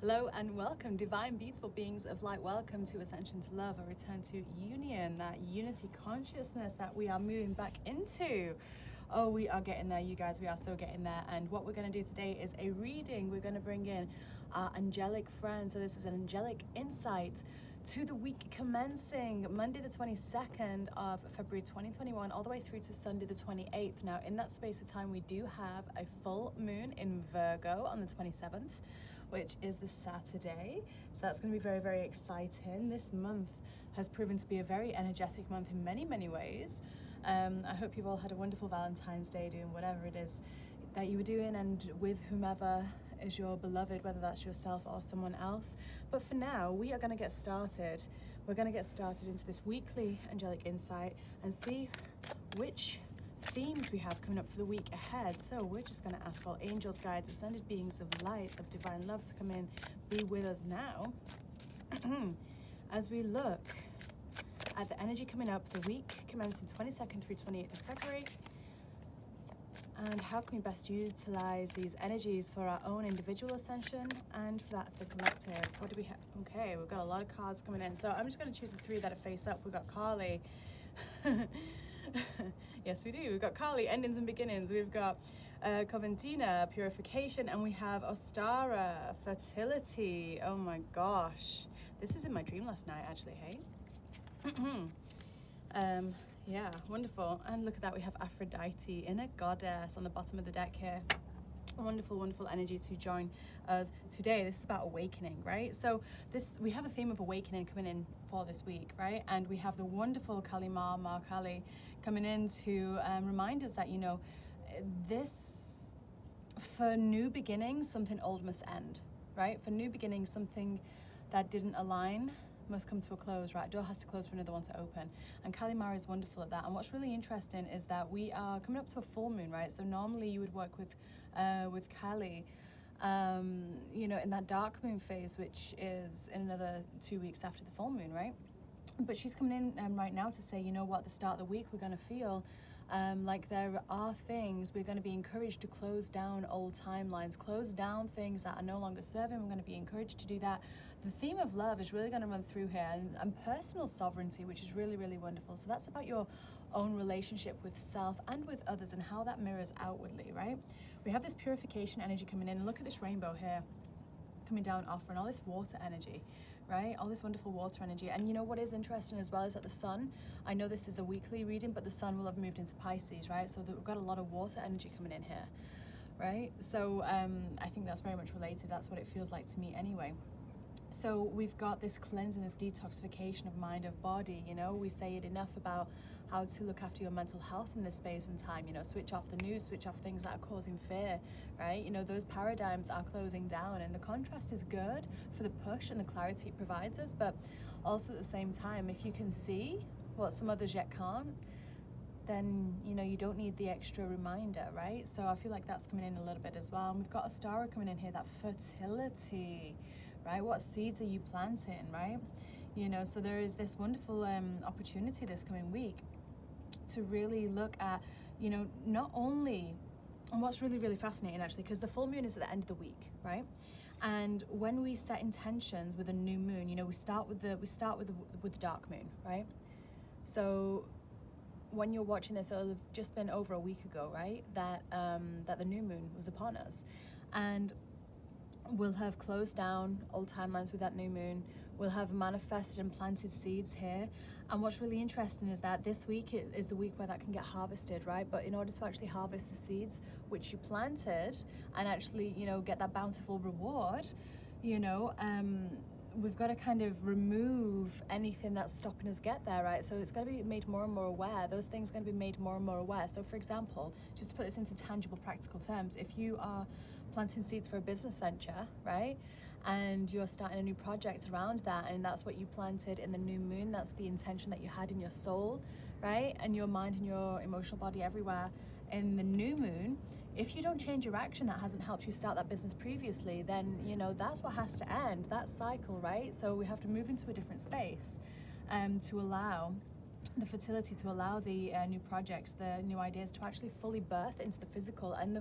Hello and welcome, divine, beautiful beings of light. Welcome to Ascension to Love, a return to union, that unity consciousness that we are moving back into. Oh, we are getting there, you guys. We are so getting there. And what we're going to do today is a reading. We're going to bring in our angelic friend. So this is an angelic insight to the week commencing Monday the 22nd of February 2021 all the way through to Sunday the 28th. Now in that space of time we do have a full moon in Virgo on the 27th, which is the Saturday. So that's going to be very, very exciting. This month has proven to be a very energetic month in many, many ways. I hope you've all had a wonderful Valentine's Day doing whatever it is that you were doing and with whomever is your beloved, whether that's yourself or someone else. But for now, we are going to get started. We're going to get started into this weekly angelic insight and see which themes we have coming up for the week ahead. So we're just going to ask all angels, guides, ascended beings of light, of divine love to come in, be with us now as we look at the energy coming up the week commencing 22nd through 28th of February. And how can we best utilize these energies for our own individual ascension and for that of the collective? What do we have? Okay, we've got a lot of cards coming in. So I'm just going to choose the three that are face up. We've got Kali. Yes, we do. We've got Kali, endings and beginnings. We've got Coventina, purification. And we have Ostara, fertility. Oh my gosh. This was in my dream last night, actually, hey? Yeah, wonderful. And look at that, we have Aphrodite, inner goddess, on the bottom of the deck here. Wonderful, wonderful energy to join us today. This is about awakening, right? So we have a theme of awakening coming in for this week, right? And we have the wonderful Kali Ma Kali coming in to remind us that, you know, this, for new beginnings, something old must end, right? For new beginnings, something that didn't align must come to a close, right? Door has to close for another one to open. And Kali Ma is wonderful at that. And what's really interesting is that we are coming up to a full moon, right? So normally you would work with Kali, you know, in that dark moon phase, which is in another 2 weeks after the full moon, right? But she's coming in right now to say, you know what, at the start of the week, we're going to feel like there are things, we're going to be encouraged to close down old timelines, close down things that are no longer serving. We're going to be encouraged to do that. The theme of love is really going to run through here, and personal sovereignty, which is really, really wonderful. So that's about your own relationship with self and with others and how that mirrors outwardly, right? We have this purification energy coming in, and look at this rainbow here coming down, offering all this water energy, right? All this wonderful water energy. And you know what is interesting as well is that the sun, I know this is a weekly reading, but the sun will have moved into Pisces, right? So that we've got a lot of water energy coming in here, right? So I think that's very much related. That's what it feels like to me anyway. So we've got this cleansing, this detoxification of mind, of body, you know, we say it enough about how to look after your mental health in this space and time, you know, switch off the news, switch off things that are causing fear, right? You know, those paradigms are closing down, and the contrast is good for the push and the clarity it provides us, but also at the same time, if you can see what some others yet can't, then, you know, you don't need the extra reminder, right? So I feel like that's coming in a little bit as well. And we've got Ostara coming in here, that fertility, right? What seeds are you planting, right? You know, so there is this wonderful opportunity this coming week to really look at, you know, not only, and what's really, really fascinating actually, because the full moon is at the end of the week, right? And when we set intentions with a new moon, you know, we start with the dark moon, right? So when you're watching this, it'll have just been over a week ago, right? That the new moon was upon us, and we'll have closed down old timelines with that new moon. We'll have manifested and planted seeds here. And what's really interesting is that this week is the week where that can get harvested, right? But in order to actually harvest the seeds which you planted and actually, you know, get that bountiful reward, you know, we've got to kind of remove anything that's stopping us get there, right? So it's going to be made more and more aware. Those things are going to be made more and more aware. So for example, just to put this into tangible, practical terms, if you are planting seeds for a business venture, right? And you're starting a new project around that, and that's what you planted in the new moon, that's the intention that you had in your soul, right? And your mind and your emotional body everywhere in the new moon. If you don't change your action that hasn't helped you start that business previously, then, you know, that's what has to end, that cycle, right? So we have to move into a different space to allow the fertility, to allow the new projects, the new ideas to actually fully birth into the physical. And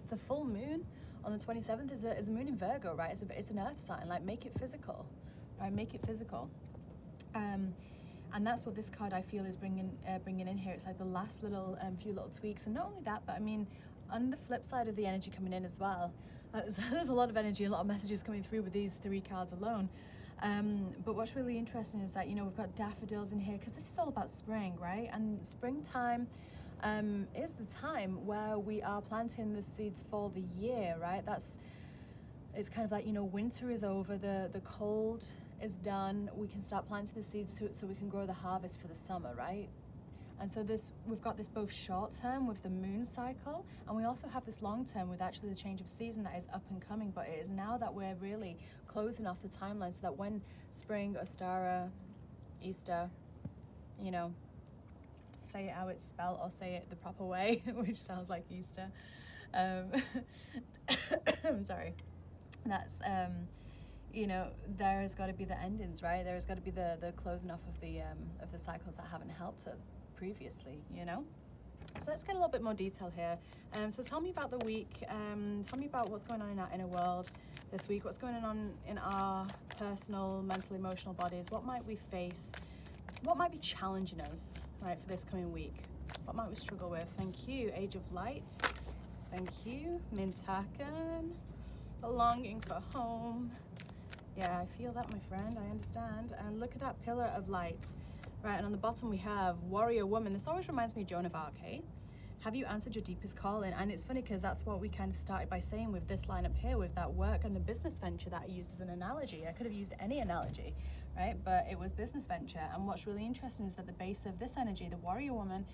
the full moon on the 27th is a moon in Virgo, right? It's an earth sign, like make it physical, right? Make it physical. And that's what this card I feel is bringing in here. It's like the last little few little tweaks, and not only that, but I mean, on the flip side of the energy coming in as well, there's a lot of energy, a lot of messages coming through with these 3 cards alone. But what's really interesting is that, you know, we've got daffodils in here because this is all about spring, right? And springtime is the time where we are planting the seeds for the year, right? It's kind of like, you know, winter is over, the cold is done, we can start planting the seeds so we can grow the harvest for the summer, right? And so we've got this both short term with the moon cycle, and we also have this long term with actually the change of season that is up and coming. But it is now that we're really closing off the timeline, so that when spring, Ostara, Easter, you know, say it how it's spelled or say it the proper way, which sounds like Easter. I'm sorry. That's you know, there has got to be the endings, right? There has got to be the closing off of the cycles that haven't helped it previously, you know. So let's get a little bit more detail here. So tell me about the week. Tell me about what's going on in our inner world this week. What's going on in our personal, mental, emotional bodies? What might we face? What might be challenging us, right, for this coming week? What might we struggle with? Thank you, Age of Light. Thank you, Mintakan. The longing for home. Yeah, I feel that, my friend. I understand. And look at that pillar of light. Right, and on the bottom we have Warrior Woman. This always reminds me of Joan of Arc, hey? Have you answered your deepest calling? And it's funny because that's what we kind of started by saying with this line up here, with that work and the business venture that I used as an analogy. I could have used any analogy, right? But it was business venture. And what's really interesting is that the base of this energy, the Warrior Woman,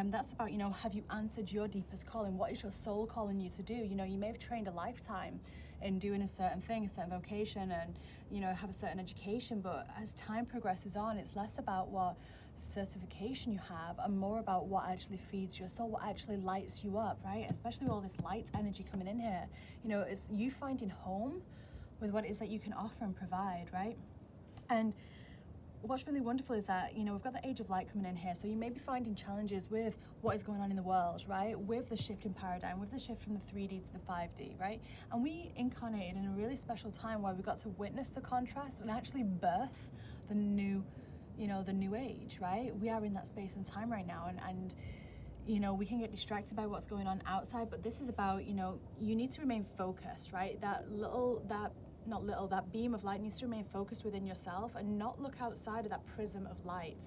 that's about, you know, have you answered your deepest calling? What is your soul calling you to do? You know, you may have trained a lifetime in doing a certain thing, a certain vocation, and, you know, have a certain education, but as time progresses on, it's less about what certification you have and more about what actually feeds your soul, what actually lights you up, right? Especially with all this light energy coming in here. You know, it's you finding home with what it is that you can offer and provide, right? And what's really wonderful is that, you know, we've got the Age of Light coming in here, so you may be finding challenges with what is going on in the world, right? With the shift in paradigm, with the shift from the 3D to the 5D, right? And we incarnated in a really special time where we got to witness the contrast and actually birth the new, you know, the new age, right? We are in that space and time right now, and you know, we can get distracted by what's going on outside, but this is about, you know, you need to remain focused, right? That beam of light needs to remain focused within yourself and not look outside of that prism of light,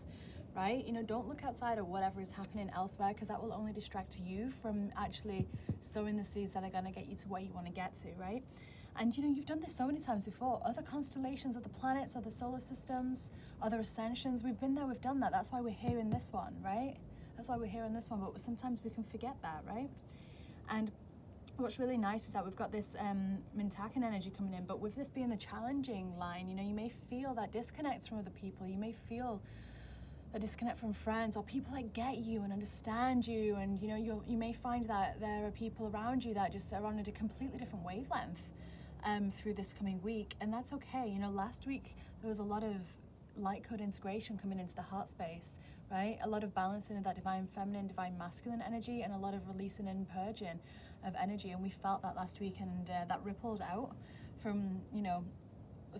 right? You know, don't look outside of whatever is happening elsewhere, because that will only distract you from actually sowing the seeds that are going to get you to where you want to get to, right? And, you know, you've done this so many times before. Other constellations, other planets, other solar systems, other ascensions, we've been there, we've done that. That's why we're here in this one, right? That's why we're here in this one, but sometimes we can forget that, right? And what's really nice is that we've got this Mintakan energy coming in, but with this being the challenging line, you know, you may feel that disconnect from other people. You may feel a disconnect from friends or people that get you and understand you, and, you know, you may find that there are people around you that just are on a completely different wavelength through this coming week, and that's okay. You know, last week there was a lot of light code integration coming into the heart space, right? A lot of balancing of that divine feminine, divine masculine energy, and a lot of releasing and purging of energy, and we felt that last week, and that rippled out from, you know,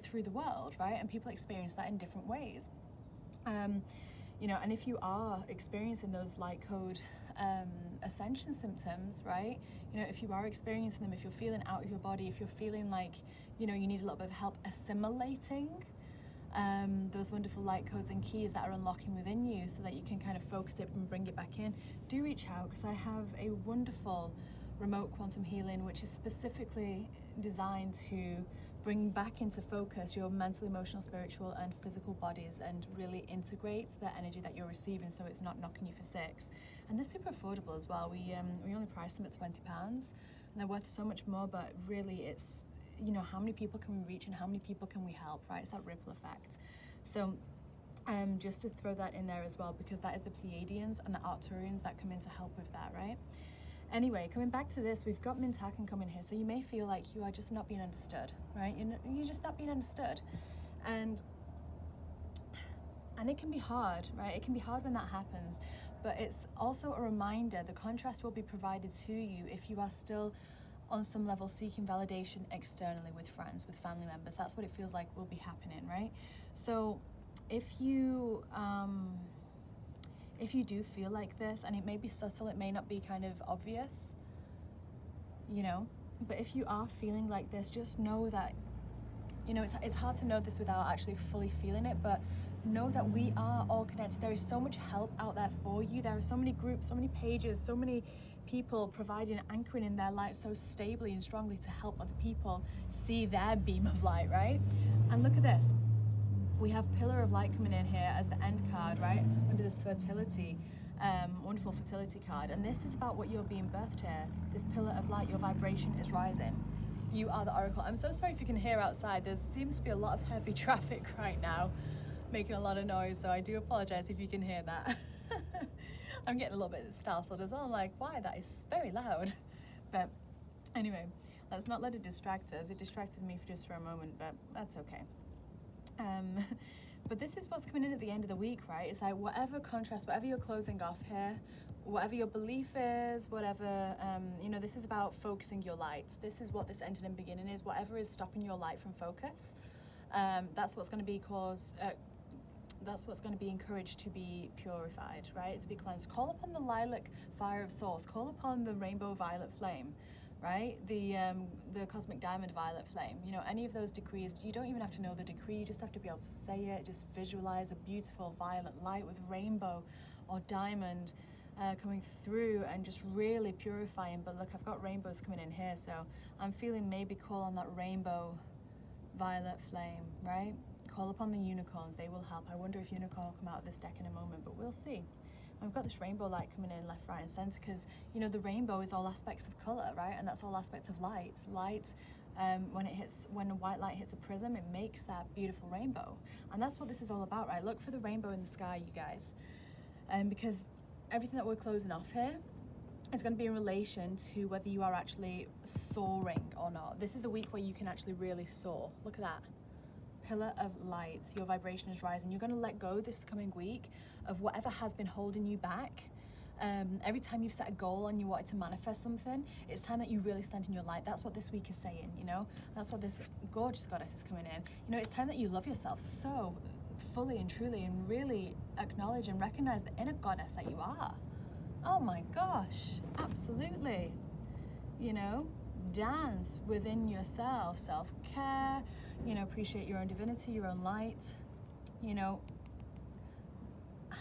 through the world, right? And people experience that in different ways. You know, and if you are experiencing those light code ascension symptoms, right? You know, if you are experiencing them, if you're feeling out of your body, if you're feeling like, you know, you need a little bit of help assimilating those wonderful light codes and keys that are unlocking within you so that you can kind of focus it and bring it back in, do reach out, because I have a wonderful remote quantum healing which is specifically designed to bring back into focus your mental, emotional, spiritual and physical bodies and really integrate the energy that you're receiving so it's not knocking you for six. And they're super affordable as well. We only price them at £20 and they're worth so much more, but really it's, you know, how many people can we reach and how many people can we help, right? It's that ripple effect. So just to throw that in there as well, because that is the Pleiadians and the Arcturians that come in to help with that, right? Anyway, coming back to this, we've got Mintakan coming here, so you may feel like you are just not being understood, right? You're just not being understood, and it can be hard, right? It can be hard when that happens, but it's also a reminder. The contrast will be provided to you if you are still on some level seeking validation externally with friends, with family members. That's what it feels like will be happening, right? So if you do feel like this, and it may be subtle, it may not be kind of obvious, you know, but if you are feeling like this, just know that, you know, it's hard to know this without actually fully feeling it, but know that we are all connected. There is so much help out there for you. There are so many groups, so many pages, so many people providing, anchoring in their light so stably and strongly to help other people see their beam of light, right? And look at this. We have Pillar of Light coming in here as the end card, right? Under this fertility, wonderful fertility card. And this is about what you're being birthed here. This Pillar of Light, your vibration is rising. You are the oracle. I'm so sorry if you can hear outside. There seems to be a lot of heavy traffic right now, making a lot of noise. So I do apologize if you can hear that. I'm getting a little bit startled as well. I'm like, why? That is very loud. But anyway, let's not let it distract us. It distracted me just for a moment, but that's okay. But this is what's coming in at the end of the week, right? It's like whatever contrast, whatever you're closing off here, whatever your belief is, whatever, you know, this is about focusing your light. This is what this ending and beginning is. Whatever is stopping your light from focus, that's what's going to be that's what's going to be encouraged to be purified, right? To be cleansed. Call upon the lilac fire of source. Call upon the rainbow violet flame, right? The cosmic diamond violet flame. You know, any of those decrees, you don't even have to know the decree. You just have to be able to say it. Just visualize a beautiful violet light with rainbow or diamond coming through and just really purifying. But look, I've got rainbows coming in here, so I'm feeling maybe call on that rainbow violet flame, right? Call upon the unicorns, they will help. I wonder if unicorn will come out of this deck in a moment, but we'll see. I've got this rainbow light coming in left, right, and center because, you know, the rainbow is all aspects of color, right? And that's all aspects of light. Light, when a white light hits a prism, it makes that beautiful rainbow. And that's what this is all about, right? Look for the rainbow in the sky, you guys. Because everything that we're closing off here is going to be in relation to whether you are actually soaring or not. This is the week where you can actually really soar. Look at that. Pillar of light, your vibration is rising. You're going to let go this coming week of whatever has been holding you back. Every time you've set a goal and you wanted to manifest something, it's time that you really stand in your light. That's what this week is saying, you know? That's what this gorgeous goddess is coming in. You know, it's time that you love yourself so fully and truly and really acknowledge and recognize the inner goddess that you are. Oh my gosh, absolutely. You know, dance within yourself, self-care, you know, appreciate your own divinity, your own light, you know,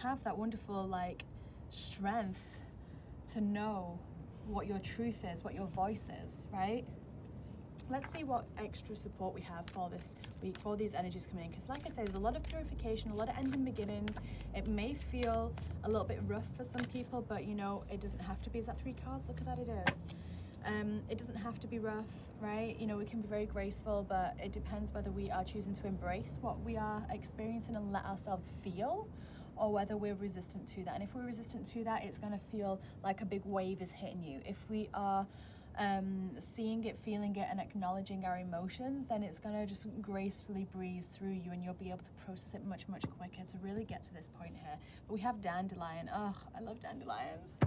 have that wonderful like strength to know what your truth is, what your voice is, right? Let's see what extra support we have for this week, for these energies coming in, because like I said, there's a lot of purification, a lot of ending beginnings. It may feel a little bit rough for some people, but you know, it doesn't have to be. Is that 3 cards? Look at that, it is. It doesn't have to be rough, right? You know, we can be very graceful, but it depends whether we are choosing to embrace what we are experiencing and let ourselves feel, or whether we're resistant to that. And if we're resistant to that, it's going to feel like a big wave is hitting you. If we are seeing it, feeling it, and acknowledging our emotions, then it's going to just gracefully breeze through you and you'll be able to process it much, much quicker to really get to this point here. But we have dandelion. Oh, I love dandelions.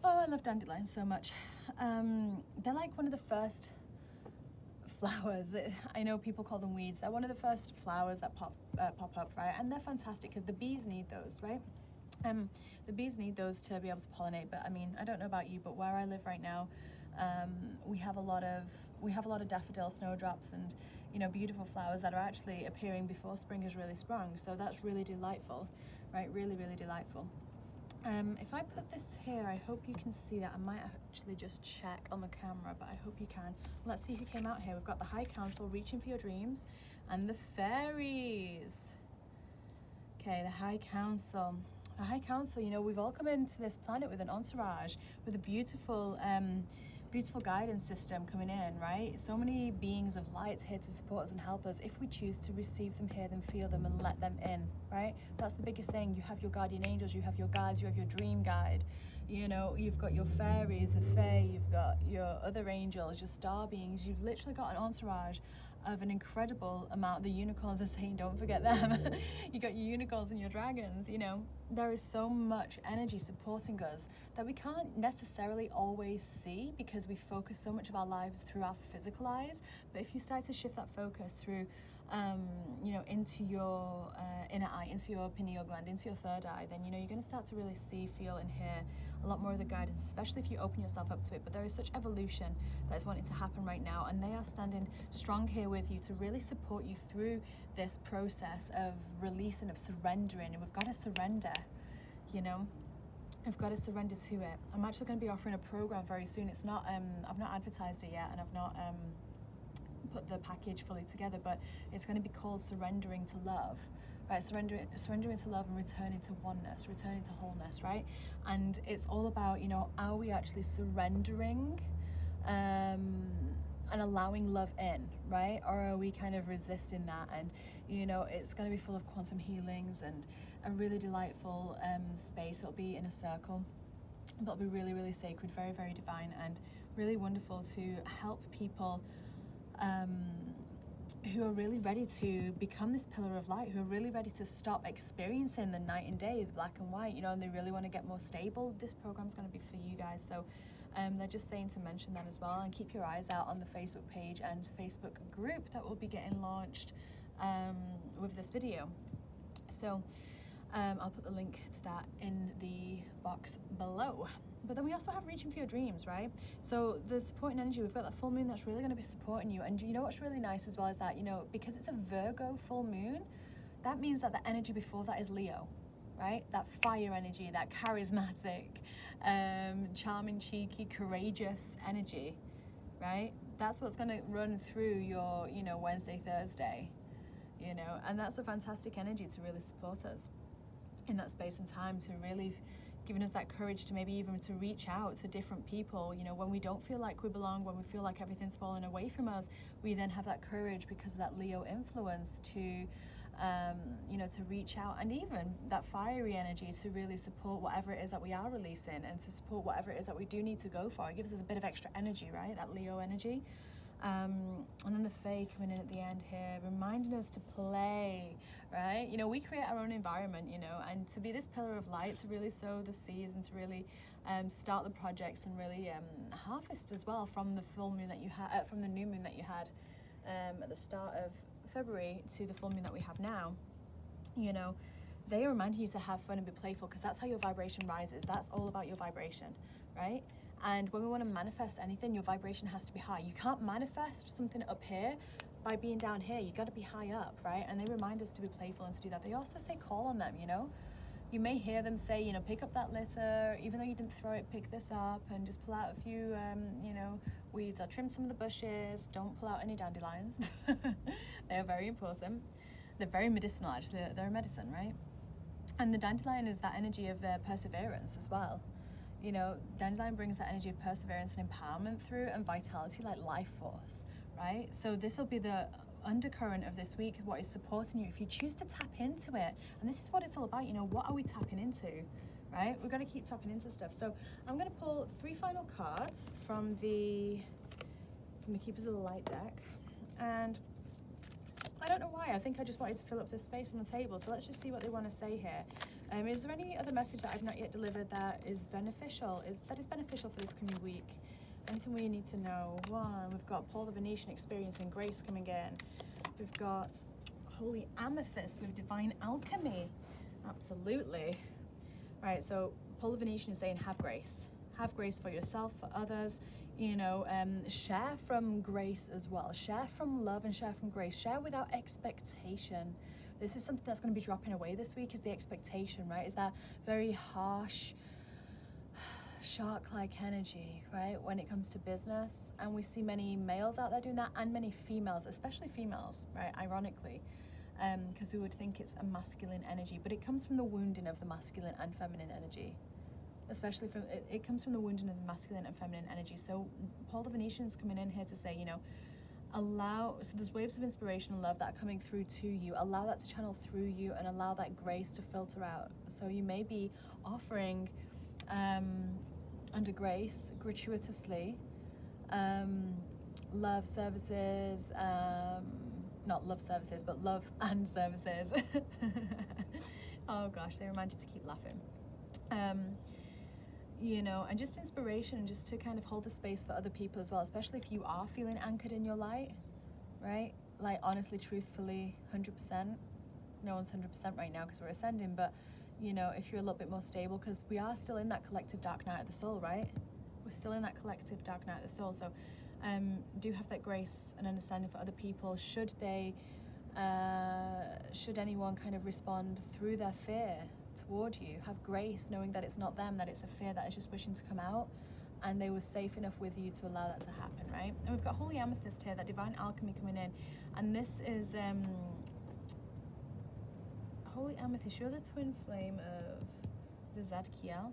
Oh, I love dandelions so much. They're like one of the first flowers. I know people call them weeds. They're one of the first flowers that pop up, right? And they're fantastic because the bees need those, right? The bees need those to be able to pollinate. But I mean, I don't know about you, but where I live right now, we have a lot of daffodil snowdrops and, you know, beautiful flowers that are actually appearing before spring has really sprung. So that's really delightful, right? Really, really delightful. If I put this here, I hope you can see that. I might actually just check on the camera, but I hope you can. Let's see who came out here. We've got the High Council, reaching for your dreams, and the fairies. Okay, the High Council. The High Council, you know, we've all come into this planet with an entourage, with a beautiful guidance system coming in, right? So many beings of light here to support us and help us if we choose to receive them, hear them, feel them, and let them in, right? That's the biggest thing. You have your guardian angels, you have your guides, you have your dream guide, You know, you've got your fairies, the Fae, you've got your other angels, your star beings. You've literally got an entourage of an incredible amount. The unicorns are saying, don't forget them. You got your unicorns and your dragons, you know. There is so much energy supporting us that we can't necessarily always see because we focus so much of our lives through our physical eyes. But if you start to shift that focus through, you know, into your inner eye, into your pineal gland, into your third eye, then, you know, you're going to start to really see, feel, and hear a lot more of the guidance, especially if you open yourself up to it. But there is such evolution that is wanting to happen right now, and they are standing strong here with you to really support you through this process of releasing, of surrendering. And we've got to surrender, you know. I've got to surrender to it. I'm actually going to be offering a program very soon. It's not, I've not advertised it yet, and I've not put the package fully together, but it's going to be called Surrendering to Love, right? Surrendering to love and returning to oneness, returning to wholeness, right? And it's all about, you know, are we actually surrendering and allowing love in, right? Or are we kind of resisting that? And, you know, it's going to be full of quantum healings and a really delightful space. It'll be in a circle, but it'll be really, really sacred, very, very divine, and really wonderful to help people who are really ready to become this pillar of light, who are really ready to stop experiencing the night and day, the black and white, you know, and they really want to get more stable. This program's going to be for you guys. So they're just saying to mention that as well, and keep your eyes out on the Facebook page and Facebook group that will be getting launched with this video. So I'll put the link to that in the box below. But then we also have reaching for your dreams, right? So the supporting energy, we've got that full moon that's really going to be supporting you. And you know what's really nice as well is that, you know, because it's a Virgo full moon, that means that the energy before that is Leo, right? That fire energy, that charismatic, charming, cheeky, courageous energy, right? That's what's going to run through your, you know, Wednesday, Thursday, you know, and that's a fantastic energy to really support us in that space and time, to really giving us that courage to maybe even to reach out to different people, you know, when we don't feel like we belong, when we feel like everything's fallen away from us, we then have that courage because of that Leo influence to, you know, to reach out, and even that fiery energy to really support whatever it is that we are releasing, and to support whatever it is that we do need to go for. It gives us a bit of extra energy, right? That Leo energy. And then the Fae coming in at the end here, reminding us to play, right? You know, we create our own environment, you know, and to be this pillar of light, to really sow the seeds and to really start the projects and really harvest as well from the full moon that you had, from the new moon that you had at the start of February to the full moon that we have now. You know, they are reminding you to have fun and be playful, because that's how your vibration rises. That's all about your vibration, right? And when we want to manifest anything, your vibration has to be high. You can't manifest something up here by being down here. You got to be high up, right? And they remind us to be playful and to do that. They also say call on them, you know. You may hear them say, you know, pick up that litter, even though you didn't throw it, pick this up and just pull out a few, you know, weeds, or trim some of the bushes. Don't pull out any dandelions. They are very important. They're very medicinal, actually. They're a medicine, right? And the dandelion is that energy of perseverance as well. You know, dandelion brings that energy of perseverance and empowerment through, and vitality, like life force, right? So this will be the undercurrent of this week, what is supporting you if you choose to tap into it. And this is what it's all about, you know, what are we tapping into, right? We've got to keep tapping into stuff. So I'm going to pull 3 final cards from the Keepers of the Light deck. And I don't know why, I think I just wanted to fill up this space on the table. So let's just see what they want to say here. Is there any other message that I've not yet delivered that is beneficial, for this coming week? Anything we need to know? One, we've got Paul the Venetian experiencing grace coming in. We've got Holy Amethyst with divine alchemy. Absolutely. Right, so Paul the Venetian is saying have grace. Have grace for yourself, for others. You know, share from grace as well. Share from love and share from grace. Share without expectation. This is something that's going to be dropping away this week, is the expectation, right? Is that very harsh, shark-like energy, right, when it comes to business. And we see many males out there doing that, and many females, especially females, right, ironically, because we would think it's a masculine energy, but it comes from the wounding of the masculine and feminine energy. Especially from, it comes from the wounding of the masculine and feminine energy. So Paul the Venetian is coming in here to say, you know, so there's waves of inspiration and love that are coming through to you. Allow that to channel through you, and allow that grace to filter out. So you may be offering under grace, gratuitously. Love services, not love services, but love and services. Oh gosh, they remind you to keep laughing. You know, and just inspiration, just to kind of hold the space for other people as well, especially if you are feeling anchored in your light, right? Like, honestly, truthfully, 100%. No one's 100% right now because we're ascending, but, you know, if you're a little bit more stable, because we are still in that collective dark night of the soul, right? We're still in that collective dark night of the soul, so do have that grace and understanding for other people should they, should anyone kind of respond through their fear toward you. Have grace, knowing that it's not them, that it's a fear that is just wishing to come out, and they were safe enough with you to allow that to happen, right? And we've got Holy Amethyst here, that divine alchemy coming in, and this is Holy Amethyst. You're the twin flame of the Zadkiel,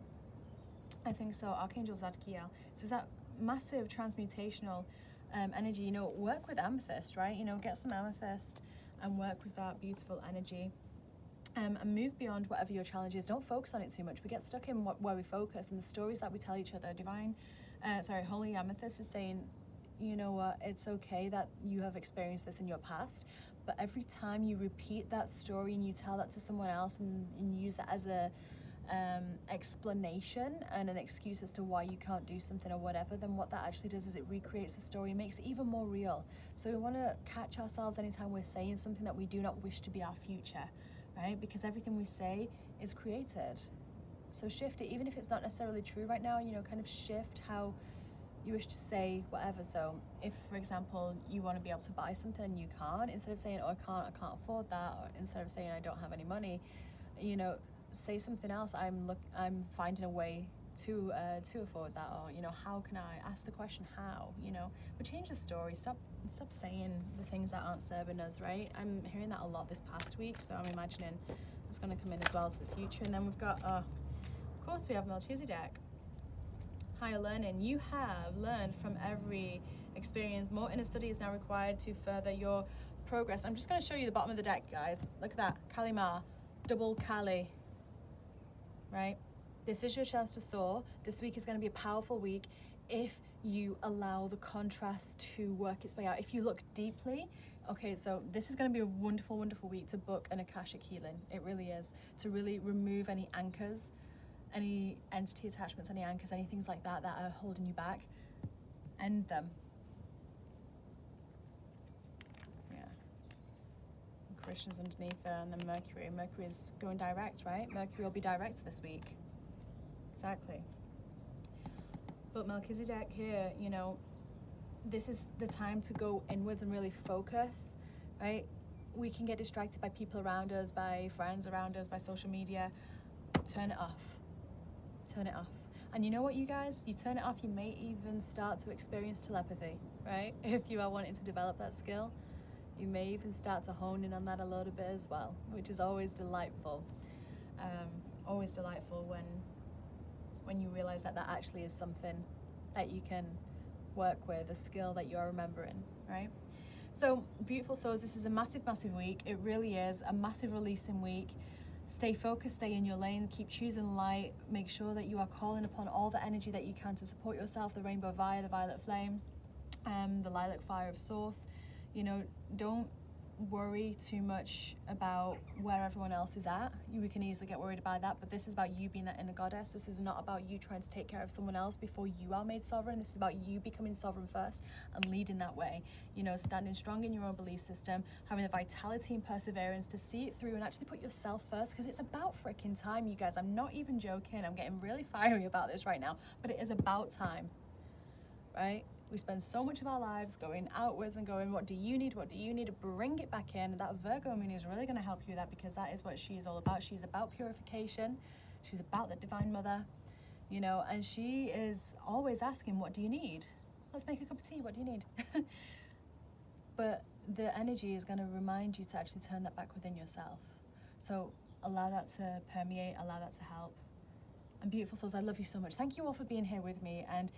I think so, Archangel Zadkiel. So it's that massive transmutational energy. You know, work with amethyst, right? You know, get some amethyst and work with that beautiful energy. And move beyond whatever your challenge is. Don't focus on it too much. We get stuck in where we focus and the stories that we tell each other. Holy Amethyst is saying, you know what, it's okay that you have experienced this in your past, but every time you repeat that story and you tell that to someone else and use that as a explanation and an excuse as to why you can't do something or whatever, then what that actually does is it recreates the story and makes it even more real. So we want to catch ourselves anytime we're saying something that we do not wish to be our future, right? Because everything we say is created. So shift it, even if it's not necessarily true right now, you know, kind of shift how you wish to say whatever. So if, for example, you want to be able to buy something and you can't, instead of saying, oh, I can't afford that, or instead of saying I don't have any money, you know, say something else. I'm finding a way to afford that, or, you know, how can I ask the question, how, you know, but change the story. Stop saying the things that aren't serving us, right? I'm hearing that a lot this past week, so I'm imagining it's going to come in as well to the future. And then we've got of course we have Melchizedek, higher learning. You have learned from every experience. More inner study is now required to further your progress. I'm just going to show you the bottom of the deck, guys. Look at that, Kalimar, double Kali, right? This is your chance to soar. This week is going to be a powerful week if you allow the contrast to work its way out. If you look deeply, okay, so this is going to be a wonderful, wonderful week to book an Akashic healing. It really is. To really remove any anchors, any entity attachments, any anchors, any things like that that are holding you back. End them. Yeah. Krishna's underneath there, and then Mercury. Mercury's going direct, right? Mercury will be direct this week. Exactly. But Melchizedek here, you know, this is the time to go inwards and really focus, right? We can get distracted by people around us, by friends around us, by social media. Turn it off. Turn it off. And you know what, you guys? You turn it off, you may even start to experience telepathy, right? If you are wanting to develop that skill, you may even start to hone in on that a little bit as well, which is always delightful. Always delightful when you realize that that actually is something that you can work with, a skill that you're remembering, right? So, beautiful souls, this is a massive, massive week. It really is a massive releasing week. Stay focused, stay in your lane, keep choosing light. Make sure that you are calling upon all the energy that you can to support yourself, the rainbow fire, the violet flame, the lilac fire of source. You know, don't worry too much about where everyone else is at. We can easily get worried about that, but this is about you being that inner goddess. This is not about you trying to take care of someone else before you are made sovereign. This is about you becoming sovereign first and leading that way. You know, standing strong in your own belief system, having the vitality and perseverance to see it through and actually put yourself first, because it's about freaking time, you guys. I'm not even joking. I'm getting really fiery about this right now, but it is about time, right? We spend so much of our lives going outwards and going, what do you need? What do you need? To bring it back in. And that Virgo moon is really going to help you with that, because that is what she is all about. She's about purification. She's about the divine mother, you know, and she is always asking, what do you need? Let's make a cup of tea. What do you need? But the energy is going to remind you to actually turn that back within yourself. So allow that to permeate, allow that to help. And beautiful souls, I love you so much. Thank you all for being here with me. And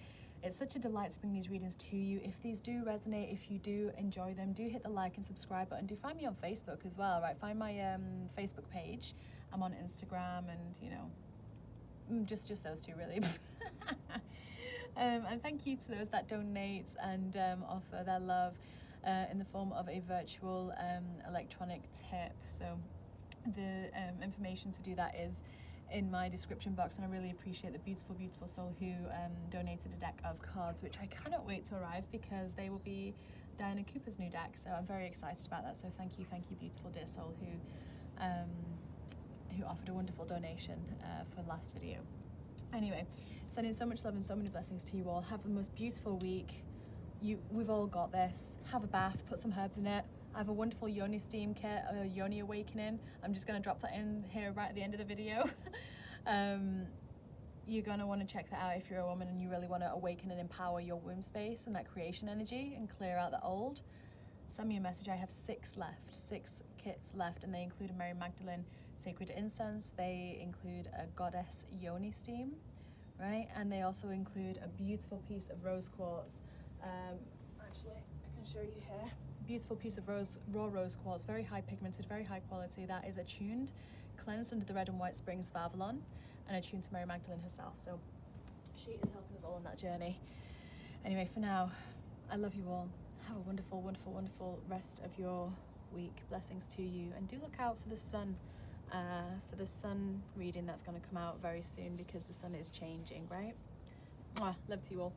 it's such a delight to bring these readings to you. If these do resonate, if you do enjoy them, do hit the like and subscribe button. Do find me on Facebook as well, right? Find my Facebook page. I'm on Instagram, and, you know, Just those two, really. And thank you to those that donate and offer their love in the form of a virtual electronic tip. So the information to do that is in my description box, and I really appreciate the beautiful, beautiful soul who donated a deck of cards, which I cannot wait to arrive because they will be Diana Cooper's new deck. So I'm very excited about that. So thank you, beautiful dear soul who offered a wonderful donation for the last video. Anyway, sending so much love and so many blessings to you all. Have the most beautiful week. We've all got this. Have a bath, put some herbs in it. I have a wonderful Yoni Steam kit, Yoni Awakening. I'm just going to drop that in here right at the end of the video. You're going to want to check that out if you're a woman and you really want to awaken and empower your womb space and that creation energy and clear out the old. Send me a message. I have 6 kits left, and they include a Mary Magdalene sacred incense. They include a goddess Yoni Steam, right? And they also include a beautiful piece of rose quartz. Actually, I can show you here. Beautiful piece of raw rose quartz, very high pigmented, very high quality. That is attuned, cleansed under the red and white springs of Avalon, and attuned to Mary Magdalene herself. So she is helping us all on that journey. Anyway, for now, I love you all. Have a wonderful, wonderful, wonderful rest of your week. Blessings to you, and do look out for the sun reading that's going to come out very soon, because the sun is changing, right? Mwah, love to you all.